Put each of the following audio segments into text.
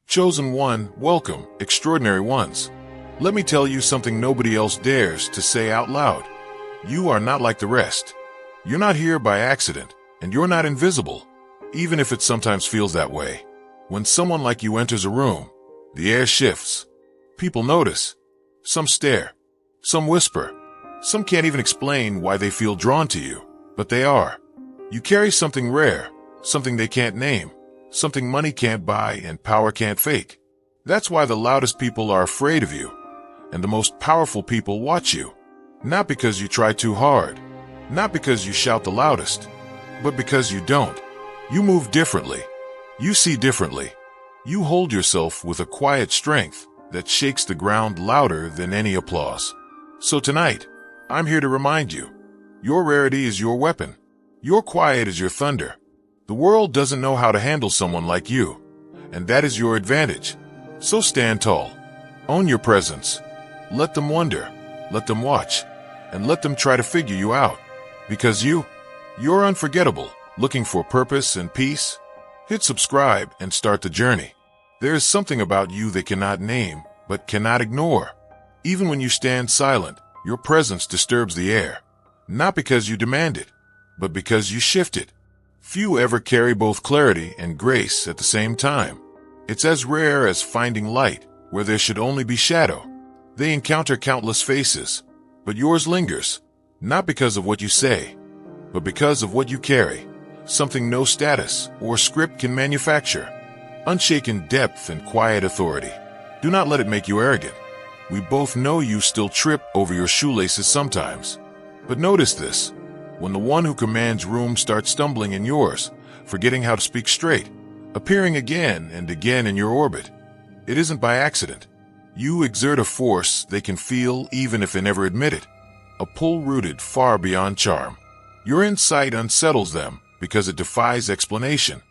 Chosen one, welcome, extraordinary ones. Let me tell you something nobody else dares to say out loud. You are not like the rest. You're not here by accident, and you're not invisible, even if it sometimes feels that way. When someone like you enters a room, the air shifts. People notice. Some stare. Some whisper. Some can't even explain why they feel drawn to you, but they are. You carry something rare, something they can't name, something money can't buy and power can't fake. That's why the loudest people are afraid of you, and the most powerful people watch you. Not because you try too hard, not because you shout the loudest, but because you don't. You move differently. You see differently. You hold yourself with a quiet strength that shakes the ground louder than any applause. So tonight, I'm here to remind you, your rarity is your weapon. Your quiet is your thunder. The world doesn't know how to handle someone like you, and that is your advantage. So stand tall. Own your presence. Let them wonder, let them watch, and let them try to figure you out. Because you're unforgettable. Looking for purpose and peace? Hit subscribe and start the journey. There is something about you they cannot name, but cannot ignore. Even when you stand silent, your presence disturbs the air. Not because you demand it, but because you shift it. Few ever carry both clarity and grace at the same time. It's as rare as finding light where there should only be shadow. They encounter countless faces, but yours lingers, not because of what you say, but because of what you carry. Something no status or script can manufacture. Unshaken depth and quiet authority. Do not let it make you arrogant. We both know you still trip over your shoelaces sometimes. But notice this. When the one who commands room starts stumbling in yours, forgetting how to speak straight, appearing again and again in your orbit, it isn't by accident. You exert a force they can feel even if they never admit it. A pull rooted far beyond charm. Your insight unsettles them because it defies explanation.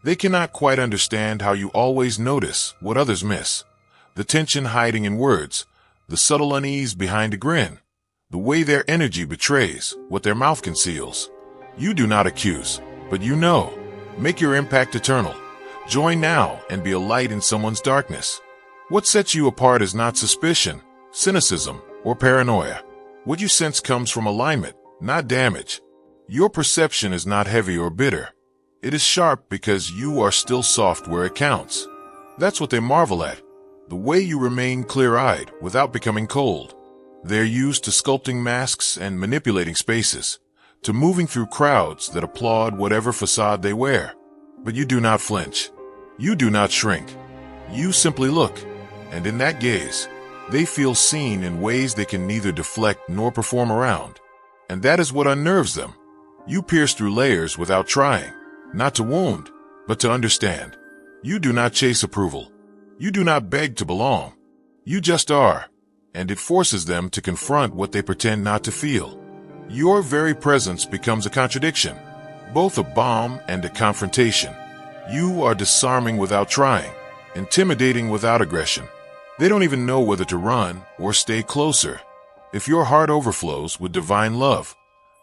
They cannot quite understand how you always notice what others miss. The tension hiding in words, the subtle unease behind a grin, the way their energy betrays what their mouth conceals. You do not accuse, but you know. Make your impact eternal. Join now and be a light in someone's darkness. What sets you apart is not suspicion, cynicism, or paranoia. What you sense comes from alignment, not damage. Your perception is not heavy or bitter. It is sharp because you are still soft where it counts. That's what they marvel at. The way you remain clear-eyed without becoming cold. They're used to sculpting masks and manipulating spaces, to moving through crowds that applaud whatever facade they wear. But you do not flinch. You do not shrink. You simply look, and in that gaze, they feel seen in ways they can neither deflect nor perform around. And that is what unnerves them. You pierce through layers without trying, not to wound, but to understand. You do not chase approval. You do not beg to belong. You just are, and it forces them to confront what they pretend not to feel. Your very presence becomes a contradiction, both a bomb and a confrontation. You are disarming without trying, intimidating without aggression. They don't even know whether to run or stay closer. If your heart overflows with divine love,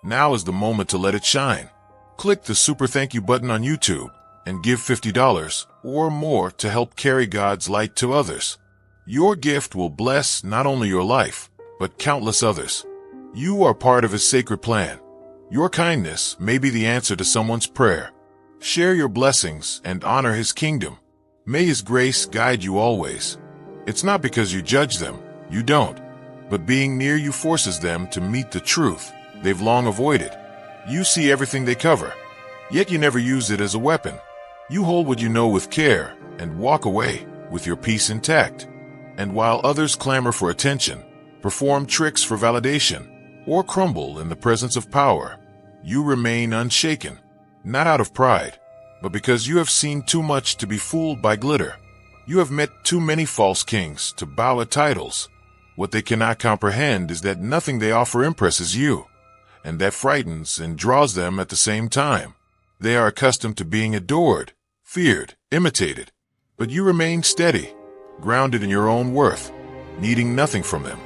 now is the moment to let it shine. Click the super thank you button on YouTube and give $50 or more to help carry God's light to others. Your gift will bless not only your life, but countless others. You are part of His sacred plan. Your kindness may be the answer to someone's prayer. Share your blessings and honor His kingdom. May His grace guide you always. It's not because you judge them, you don't, but being near you forces them to meet the truth they've long avoided. You see everything they cover, yet you never use it as a weapon. You hold what you know with care and walk away with your peace intact. And while others clamor for attention, perform tricks for validation, or crumble in the presence of power, you remain unshaken, not out of pride, but because you have seen too much to be fooled by glitter. You have met too many false kings to bow at titles. What they cannot comprehend is that nothing they offer impresses you, and that frightens and draws them at the same time. They are accustomed to being adored, feared, imitated, but you remain steady, grounded in your own worth, needing nothing from them.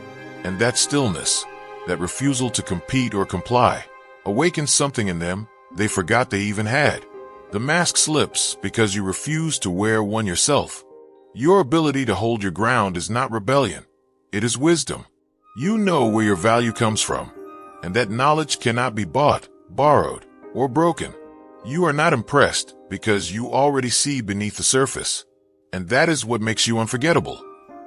And that stillness, that refusal to compete or comply, awakens something in them they forgot they even had. The mask slips because you refuse to wear one yourself. Your ability to hold your ground is not rebellion. It is wisdom. You know where your value comes from, and that knowledge cannot be bought, borrowed, or broken. You are not impressed because you already see beneath the surface, and that is what makes you unforgettable,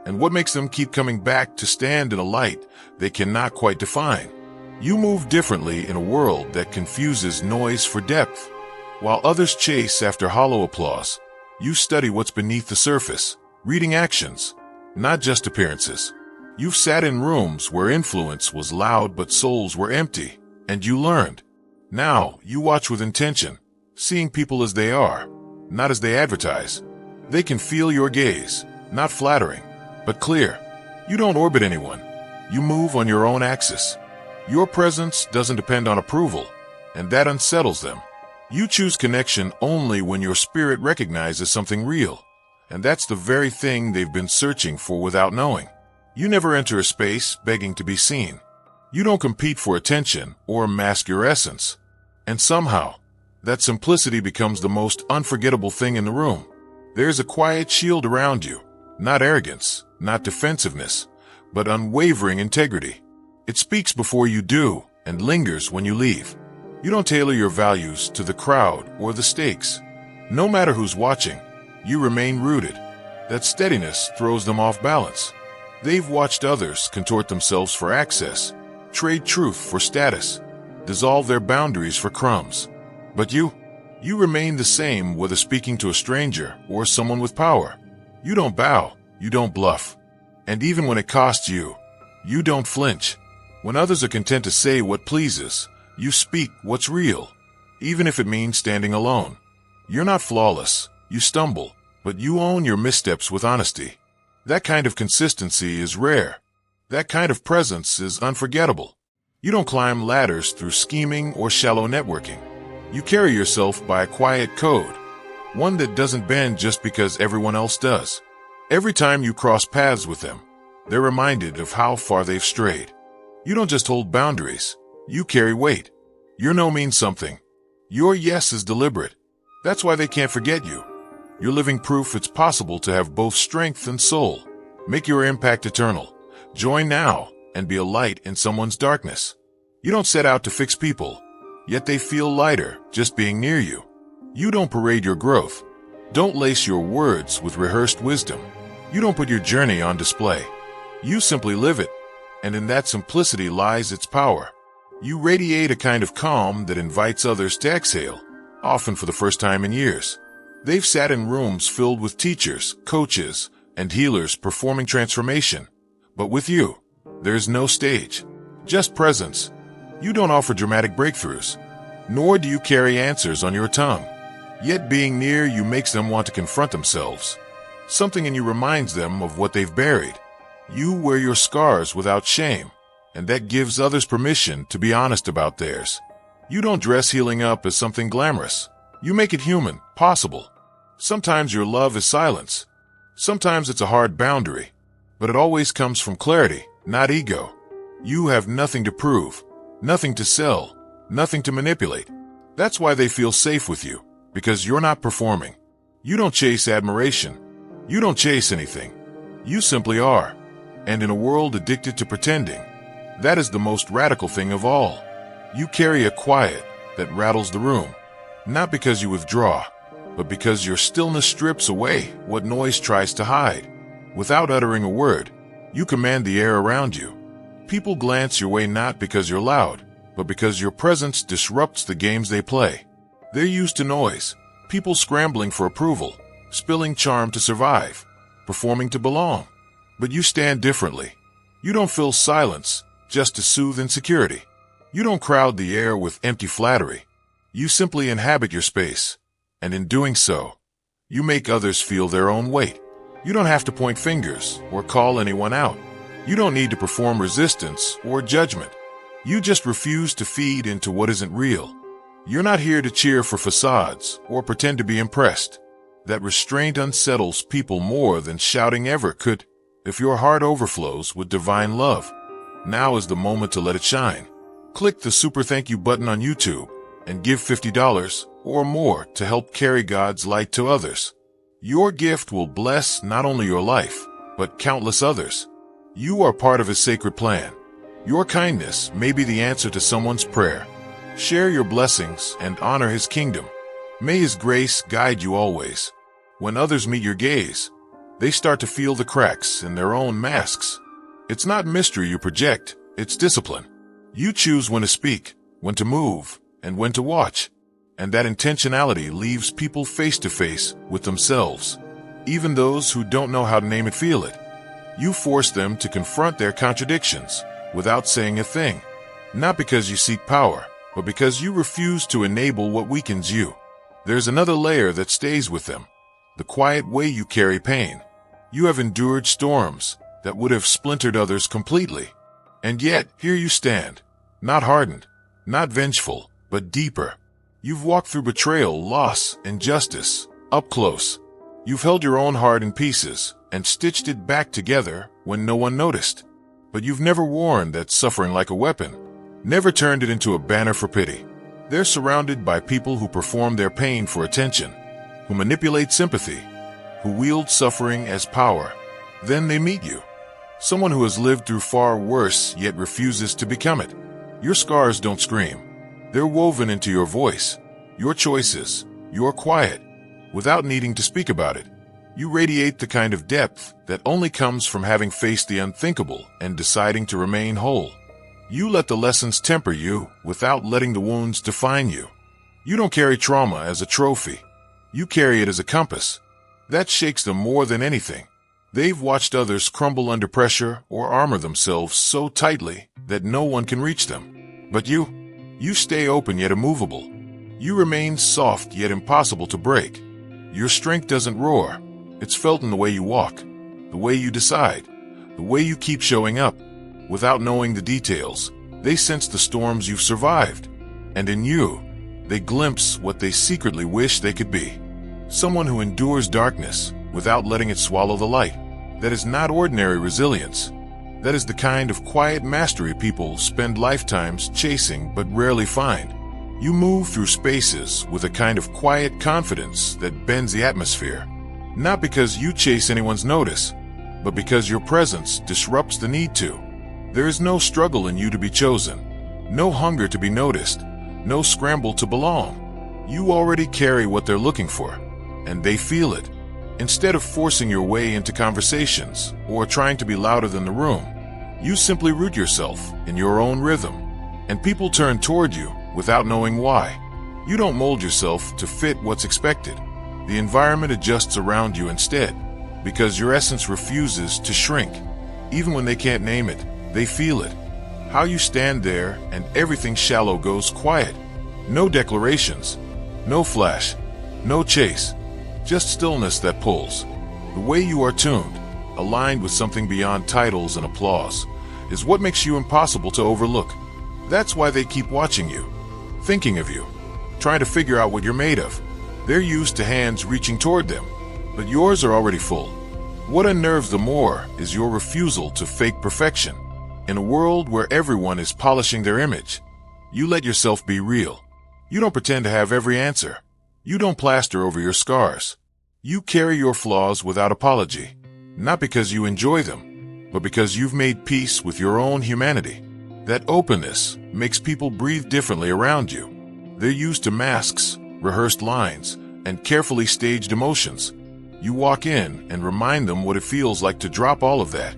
and what makes them keep coming back to stand in a light they cannot quite define. You move differently in a world that confuses noise for depth. While others chase after hollow applause, you study what's beneath the surface, reading actions, not just appearances. You've sat in rooms where influence was loud but souls were empty, and you learned. Now you watch with intention, seeing people as they are, not as they advertise. They can feel your gaze, not flattering, but clear. You don't orbit anyone. You move on your own axis. Your presence doesn't depend on approval, and that unsettles them. You choose connection only when your spirit recognizes something real, and that's the very thing they've been searching for without knowing. You never enter a space begging to be seen. You don't compete for attention or mask your essence. And somehow, that simplicity becomes the most unforgettable thing in the room. There's a quiet shield around you, not arrogance, not defensiveness, but unwavering integrity. It speaks before you do and lingers when you leave. You don't tailor your values to the crowd or the stakes. No matter who's watching, you remain rooted. That steadiness throws them off balance. They've watched others contort themselves for access, trade truth for status, dissolve their boundaries for crumbs. But you remain the same whether speaking to a stranger or someone with power. You don't bow, you don't bluff. And even when it costs you, you don't flinch. When others are content to say what pleases, you speak what's real, even if it means standing alone. You're not flawless, you stumble, but you own your missteps with honesty. That kind of consistency is rare. That kind of presence is unforgettable. You don't climb ladders through scheming or shallow networking. You carry yourself by a quiet code, one that doesn't bend just because everyone else does. Every time you cross paths with them, they're reminded of how far they've strayed. You don't just hold boundaries, you carry weight. Your no means something. Your yes is deliberate. That's why they can't forget you. You're living proof it's possible to have both strength and soul. Make your impact eternal. Join now and be a light in someone's darkness. You don't set out to fix people, yet they feel lighter just being near you. You don't parade your growth. Don't lace your words with rehearsed wisdom. You don't put your journey on display. You simply live it, and in that simplicity lies its power. You radiate a kind of calm that invites others to exhale, often for the first time in years. They've sat in rooms filled with teachers, coaches, and healers performing transformation. But with you, there's no stage, just presence. You don't offer dramatic breakthroughs, nor do you carry answers on your tongue. Yet being near you makes them want to confront themselves. Something in you reminds them of what they've buried. You wear your scars without shame, and that gives others permission to be honest about theirs. You don't dress healing up as something glamorous. You make it human, possible. Sometimes your love is silence. Sometimes it's a hard boundary, but it always comes from clarity, not ego. You have nothing to prove, nothing to sell, nothing to manipulate. That's why they feel safe with you, because you're not performing. You don't chase admiration. You don't chase anything. You simply are. And in a world addicted to pretending, that is the most radical thing of all. You carry a quiet that rattles the room, not because you withdraw, but because your stillness strips away what noise tries to hide. Without uttering a word, you command the air around you. People glance your way not because you're loud, but because your presence disrupts the games they play. They're used to noise, people scrambling for approval, spilling charm to survive, performing to belong. But you stand differently. You don't fill silence just to soothe insecurity. You don't crowd the air with empty flattery. You simply inhabit your space, and in doing so, you make others feel their own weight. You don't have to point fingers or call anyone out. You don't need to perform resistance or judgment. You just refuse to feed into what isn't real. You're not here to cheer for facades or pretend to be impressed. That restraint unsettles people more than shouting ever could. If your heart overflows with divine love, now is the moment to let it shine. Click the super thank you button on YouTube and give $50 or more to help carry God's light to others. Your gift will bless not only your life, but countless others. You are part of his sacred plan. Your kindness may be the answer to someone's prayer. Share your blessings and honor his kingdom. May his grace guide you always. When others meet your gaze, they start to feel the cracks in their own masks. It's not mystery you project, it's discipline. You choose when to speak, when to move, and when to watch. And that intentionality leaves people face to face with themselves. Even those who don't know how to name it feel it. You force them to confront their contradictions without saying a thing. Not because you seek power, but because you refuse to enable what weakens you. There's another layer that stays with them. The quiet way you carry pain. You have endured storms that would have splintered others completely. And yet, here you stand. Not hardened, not vengeful, but deeper. You've walked through betrayal, loss, injustice, up close. You've held your own heart in pieces and stitched it back together when no one noticed. But you've never worn that suffering like a weapon, never turned it into a banner for pity. They're surrounded by people who perform their pain for attention, who manipulate sympathy, who wield suffering as power. Then they meet you, someone who has lived through far worse yet refuses to become it. Your scars don't scream. They're woven into your voice, your choices, your quiet. Without needing to speak about it, you radiate the kind of depth that only comes from having faced the unthinkable and deciding to remain whole. You let the lessons temper you without letting the wounds define you. You don't carry trauma as a trophy. You carry it as a compass. That shakes them more than anything. They've watched others crumble under pressure or armor themselves so tightly that no one can reach them. But you stay open yet immovable. You remain soft yet impossible to break. Your strength doesn't roar. It's felt in the way you walk, the way you decide, the way you keep showing up. Without knowing the details, they sense the storms you've survived. And in you, they glimpse what they secretly wish they could be. Someone who endures darkness without letting it swallow the light. That is not ordinary resilience. That is the kind of quiet mastery people spend lifetimes chasing but rarely find. You move through spaces with a kind of quiet confidence that bends the atmosphere. Not because you chase anyone's notice, but because your presence disrupts the need to. There is no struggle in you to be chosen, no hunger to be noticed, no scramble to belong. You already carry what they're looking for, and they feel it. Instead of forcing your way into conversations or trying to be louder than the room, you simply root yourself in your own rhythm, and people turn toward you without knowing why. You don't mold yourself to fit what's expected. The environment adjusts around you instead, because your essence refuses to shrink. Even when they can't name it, they feel it. How you stand there and everything shallow goes quiet. No declarations, no flash, no chase, just stillness that pulls. The way you are tuned, aligned with something beyond titles and applause, is what makes you impossible to overlook. That's why they keep watching you, thinking of you, trying to figure out what you're made of. They're used to hands reaching toward them, but yours are already full. What unnerves them more is your refusal to fake perfection. In a world where everyone is polishing their image, you let yourself be real. You don't pretend to have every answer. You don't plaster over your scars. You carry your flaws without apology, not because you enjoy them, but because you've made peace with your own humanity. That openness makes people breathe differently around you. They're used to masks, rehearsed lines, and carefully staged emotions. You walk in and remind them what it feels like to drop all of that,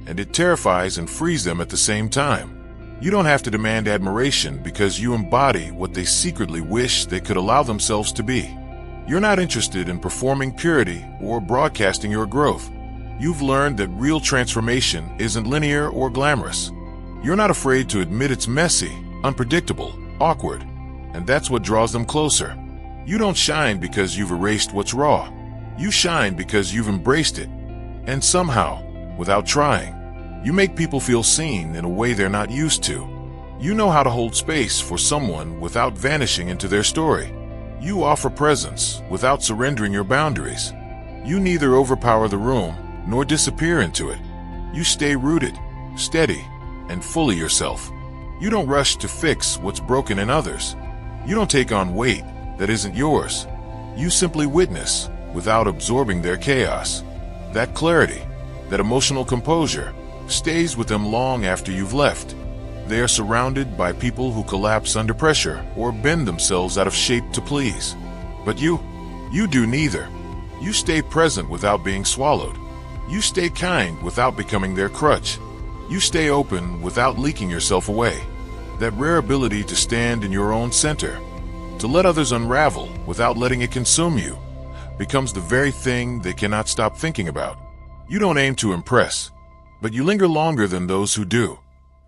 and it terrifies and frees them at the same time. You don't have to demand admiration because you embody what they secretly wish they could allow themselves to be. You're not interested in performing purity or broadcasting your growth. You've learned that real transformation isn't linear or glamorous. You're not afraid to admit it's messy, unpredictable, awkward, and that's what draws them closer. You don't shine because you've erased what's raw. You shine because you've embraced it. And somehow, without trying, you make people feel seen in a way they're not used to. You know how to hold space for someone without vanishing into their story. You offer presence without surrendering your boundaries. You neither overpower the room nor disappear into it. You stay rooted, steady, and fully yourself. You don't rush to fix what's broken in others. You don't take on weight that isn't yours. You simply witness, without absorbing their chaos. That clarity, that emotional composure, stays with them long after you've left. They are surrounded by people who collapse under pressure or bend themselves out of shape to please. But you do neither. You stay present without being swallowed. You stay kind without becoming their crutch. You stay open without leaking yourself away. That rare ability to stand in your own center, to let others unravel without letting it consume you, becomes the very thing they cannot stop thinking about. You don't aim to impress, but you linger longer than those who do.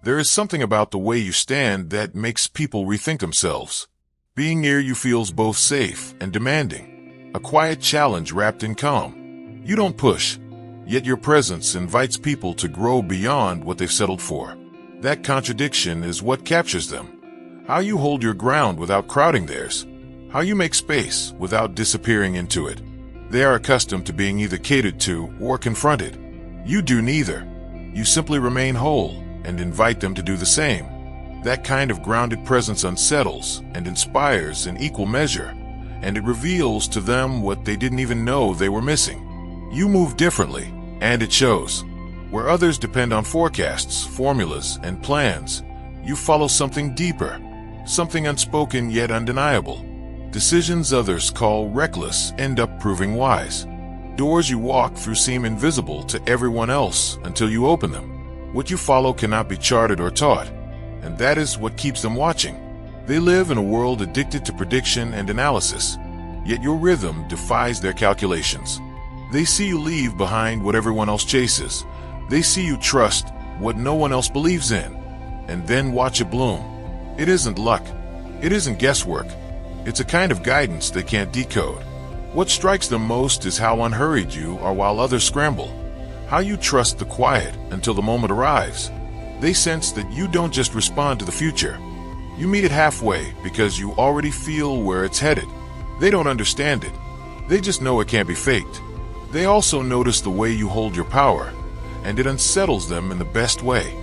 There is something about the way you stand that makes people rethink themselves. Being near you feels both safe and demanding, a quiet challenge wrapped in calm. You don't push, yet your presence invites people to grow beyond what they've settled for. That contradiction is what captures them. How you hold your ground without crowding theirs. How you make space without disappearing into it. They are accustomed to being either catered to or confronted. You do neither. You simply remain whole and invite them to do the same. That kind of grounded presence unsettles and inspires in equal measure, and it reveals to them what they didn't even know they were missing. You move differently, and it shows. Where others depend on forecasts, formulas, and plans, you follow something deeper, something unspoken yet undeniable. Decisions others call reckless end up proving wise. Doors you walk through seem invisible to everyone else until you open them. What you follow cannot be charted or taught, and that is what keeps them watching. They live in a world addicted to prediction and analysis, yet your rhythm defies their calculations. They see you leave behind what everyone else chases. They see you trust what no one else believes in, and then watch it bloom. It isn't luck. It isn't guesswork. It's a kind of guidance they can't decode. What strikes them most is how unhurried you are while others scramble. How you trust the quiet until the moment arrives. They sense that you don't just respond to the future. You meet it halfway because you already feel where it's headed. They don't understand it. They just know it can't be faked. They also notice the way you hold your power, and it unsettles them in the best way.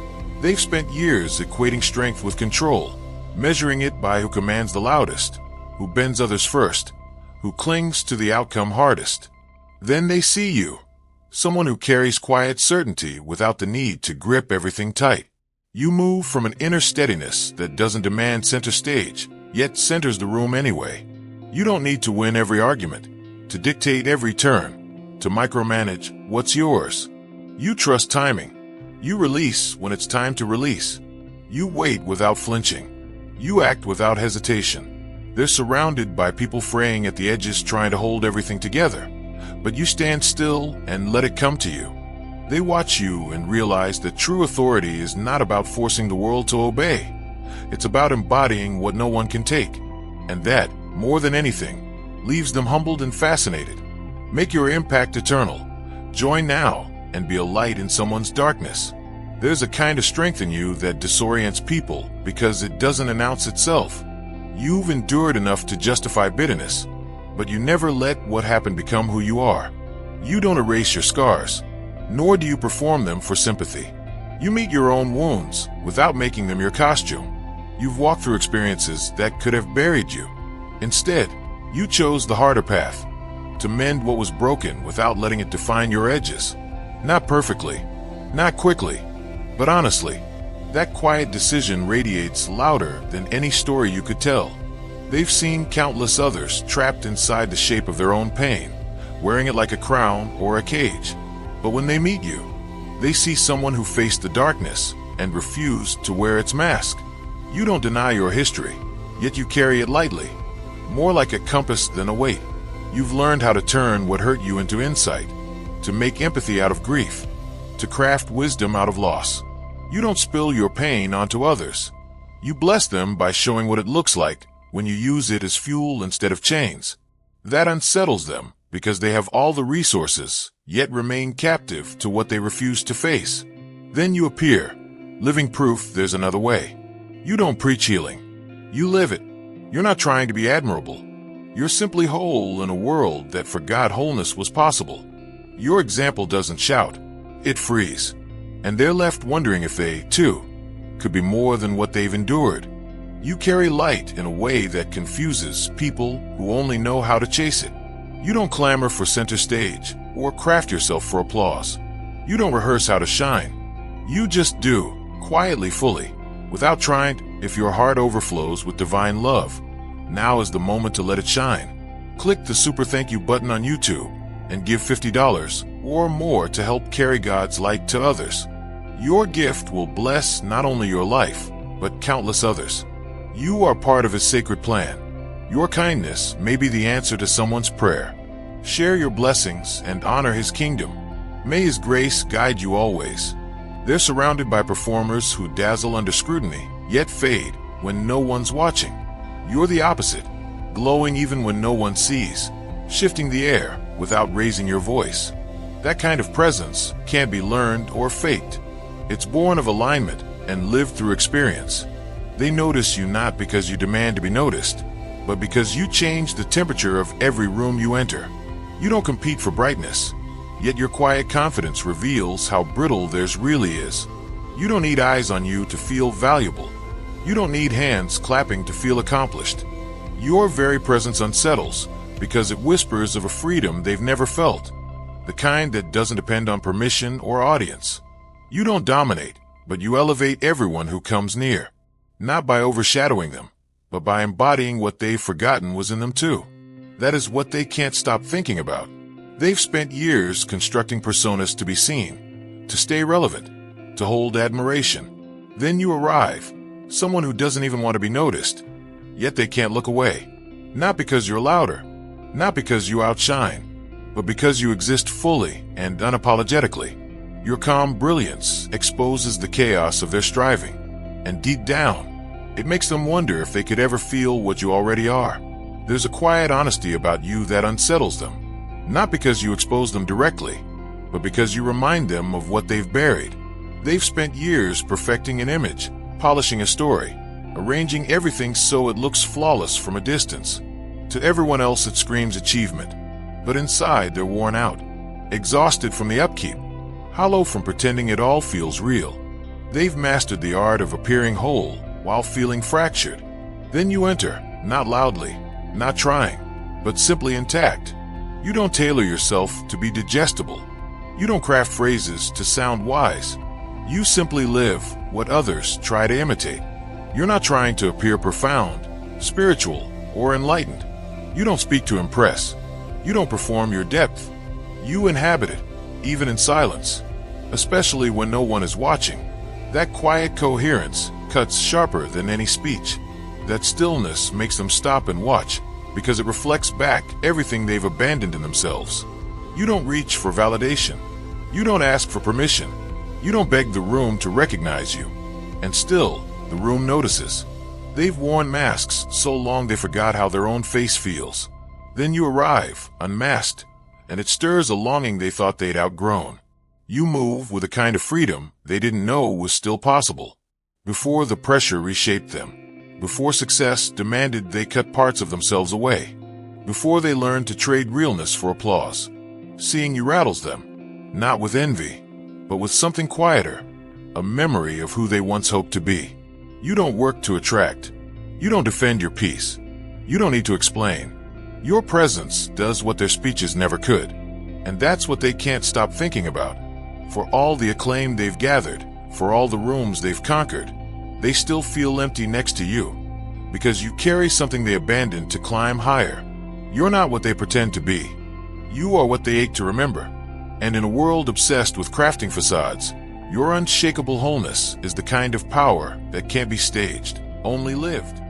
They've spent years equating strength with control, measuring it by who commands the loudest, who bends others first, who clings to the outcome hardest. Then they see you, someone who carries quiet certainty without the need to grip everything tight. You move from an inner steadiness that doesn't demand center stage, yet centers the room anyway. You don't need to win every argument, to dictate every turn, to micromanage what's yours. You trust timing. You release when it's time to release. You wait without flinching. You act without hesitation. They're surrounded by people fraying at the edges trying to hold everything together, but you stand still and let it come to you. They watch you and realize that true authority is not about forcing the world to obey. It's about embodying what no one can take. And that, more than anything, leaves them humbled and fascinated. Make your impact eternal. Join now and be a light in someone's darkness. There's a kind of strength in you that disorients people because it doesn't announce itself. You've endured enough to justify bitterness, but you never let what happened become who you are. You don't erase your scars, nor do you perform them for sympathy. You meet your own wounds without making them your costume. You've walked through experiences that could have buried you. Instead, you chose the harder path, to mend what was broken without letting it define your edges. Not perfectly, not quickly, but honestly. That quiet decision radiates louder than any story you could tell. They've seen countless others trapped inside the shape of their own pain, wearing it like a crown or a cage. But when they meet you, they see someone who faced the darkness and refused to wear its mask. You don't deny your history, yet you carry it lightly, more like a compass than a weight. You've learned how to turn what hurt you into insight, to make empathy out of grief, to craft wisdom out of loss. You don't spill your pain onto others. You bless them by showing what it looks like when you use it as fuel instead of chains. That unsettles them because they have all the resources, yet remain captive to what they refuse to face. Then you appear, living proof there's another way. You don't preach healing. You live it. You're not trying to be admirable. You're simply whole in a world that forgot wholeness was possible. Your example doesn't shout. It frees. And they're left wondering if they, too, could be more than what they've endured. You carry light in a way that confuses people who only know how to chase it. You don't clamor for center stage or craft yourself for applause. You don't rehearse how to shine. You just do, quietly, fully, without trying. If your heart overflows with divine love, now is the moment to let it shine. Click the super thank you button on YouTube and give $50 or more to help carry God's light to others. Your gift will bless not only your life, but countless others. You are part of His sacred plan. Your kindness may be the answer to someone's prayer. Share your blessings and honor His kingdom. May His grace guide you always. They're surrounded by performers who dazzle under scrutiny, yet fade when no one's watching. You're the opposite, glowing even when no one sees, shifting the air without raising your voice. That kind of presence can't be learned or faked. It's born of alignment and lived through experience. They notice you not because you demand to be noticed, but because you change the temperature of every room you enter. You don't compete for brightness, yet your quiet confidence reveals how brittle theirs really is. You don't need eyes on you to feel valuable. You don't need hands clapping to feel accomplished. Your very presence unsettles because it whispers of a freedom they've never felt, the kind that doesn't depend on permission or audience. You don't dominate, but you elevate everyone who comes near, not by overshadowing them, but by embodying what they've forgotten was in them too. That is what they can't stop thinking about. They've spent years constructing personas to be seen, to stay relevant, to hold admiration. Then you arrive, someone who doesn't even want to be noticed, yet they can't look away. Not because you're louder, not because you outshine, but because you exist fully and unapologetically. Your calm brilliance exposes the chaos of their striving, and deep down, it makes them wonder if they could ever feel what you already are. There's a quiet honesty about you that unsettles them, not because you expose them directly, but because you remind them of what they've buried. They've spent years perfecting an image, polishing a story, arranging everything so it looks flawless from a distance. To everyone else it screams achievement, but inside they're worn out, exhausted from the upkeep, hollow from pretending it all feels real. They've mastered the art of appearing whole while feeling fractured. Then you enter, not loudly, not trying, but simply intact. You don't tailor yourself to be digestible. You don't craft phrases to sound wise. You simply live what others try to imitate. You're not trying to appear profound, spiritual, or enlightened. You don't speak to impress. You don't perform your depth. You inhabit it, even in silence, especially when no one is watching. That quiet coherence cuts sharper than any speech. That stillness makes them stop and watch, because it reflects back everything they've abandoned in themselves. You don't reach for validation. You don't ask for permission. You don't beg the room to recognize you. And still, the room notices. They've worn masks so long they forgot how their own face feels. Then you arrive, unmasked, and it stirs a longing they thought they'd outgrown. You move with a kind of freedom they didn't know was still possible. Before the pressure reshaped them. Before success demanded they cut parts of themselves away. Before they learned to trade realness for applause. Seeing you rattles them, not with envy, but with something quieter, a memory of who they once hoped to be. You don't work to attract. You don't defend your peace. You don't need to explain. Your presence does what their speeches never could. And that's what they can't stop thinking about. For all the acclaim they've gathered, for all the rooms they've conquered, they still feel empty next to you. Because you carry something they abandoned to climb higher. You're not what they pretend to be. You are what they ache to remember. And in a world obsessed with crafting facades, your unshakable wholeness is the kind of power that can't be staged, only lived.